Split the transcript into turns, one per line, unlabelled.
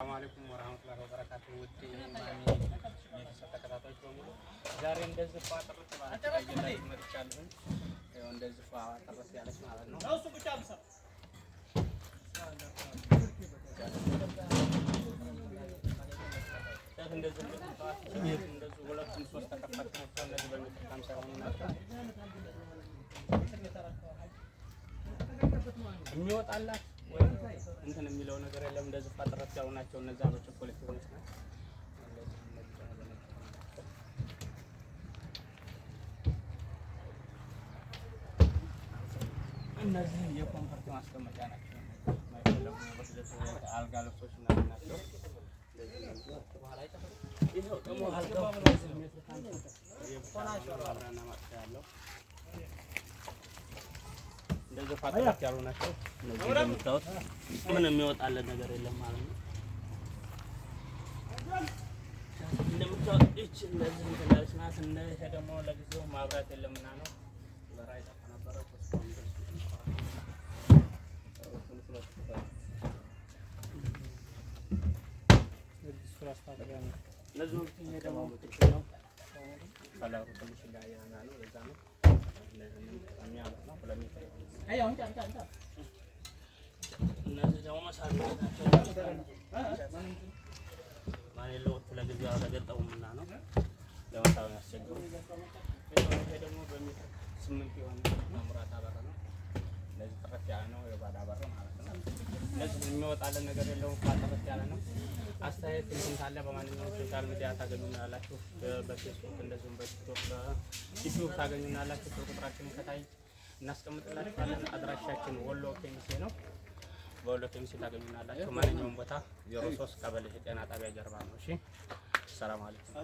ሰላም አለይኩም ወራህመቱላሂ ወበረካቱሁ። ውድ ማሚ ቤተሰብ ተከታታዮች በሙሉ ዛሬ እንደዚህ ፏጥርት ማለት ነው መጥቻለሁ። ያው እንደዚህ ፏጥርት ያለች ማለት ነው። እሱ ብቻ አብሰር እንደዚህ ሁለቱም ሶስት ተከፋች ናቸው። እነዚህ በሚጠቀም ሳይሆኑ ናቸው የሚወጣላት ወይ እንትን የሚለው ነገር የለም። እንደዚህ ፋጥረት ያው ናቸው እነዛ በቾኮሌት ሆነች ናቸው። እነዚህ የኮምፎርት ማስቀመጫ ናቸው። ማይፈለጉ ወስደት አልጋ ልብሶች ናቸው። ይሄው ደግሞ አልጋው በዚህ ሜትር ያለው እንደዚህ ፋጥረት ያሉ ናቸው። እነዚህ እንደምታዩት ምንም የሚወጣለት ነገር የለም ማለት ነው። እንደምታዩት እቺ እንደዚህ እንትን ያለች ናት። ይሄ ደግሞ ለጊዜው ማብራት የለምና ነው በራይ ጠፋ ነበረ። እነዚህ ይሄ ደግሞ ነው ከለሩ ትንሽ እንዳያና ነው እዛ ነው የሚያምር ነው። እነዚህ ደግሞ መሳቢያ ናቸው። ማኔሎቹ ለጊዜው አልተገጠሙምና ነው ለመሳብ ያስቸግሩ። ይሄ ደግሞ በሜትር 8 የሆነ ማምራት አበረ ነው። ለዚህ ጥረት ያለ ነው የባዳ በር ማለት ነው። ለዚህ የሚወጣለን ነገር የለውም። ጥረት ያለ ነው። አስተያየት እንትን ካለ በማንኛውም ሶሻል ሚዲያ ታገኙናላችሁ። በፌስቡክ እንደዚሁም በቲክቶክ በዩቲዩብ ታገኙናላችሁ። ቁጥራችንን ከታይ እናስቀምጥላችኋለን። አድራሻችን ወሎ ኬሚሴ ነው። በወሎ ኬሚሴ ታገኙናላችሁ። ማንኛውም ቦታ 03 ቀበሌ ጤና ጣቢያ ጀርባ ነው። እሺ፣ ሰላም አለይኩም።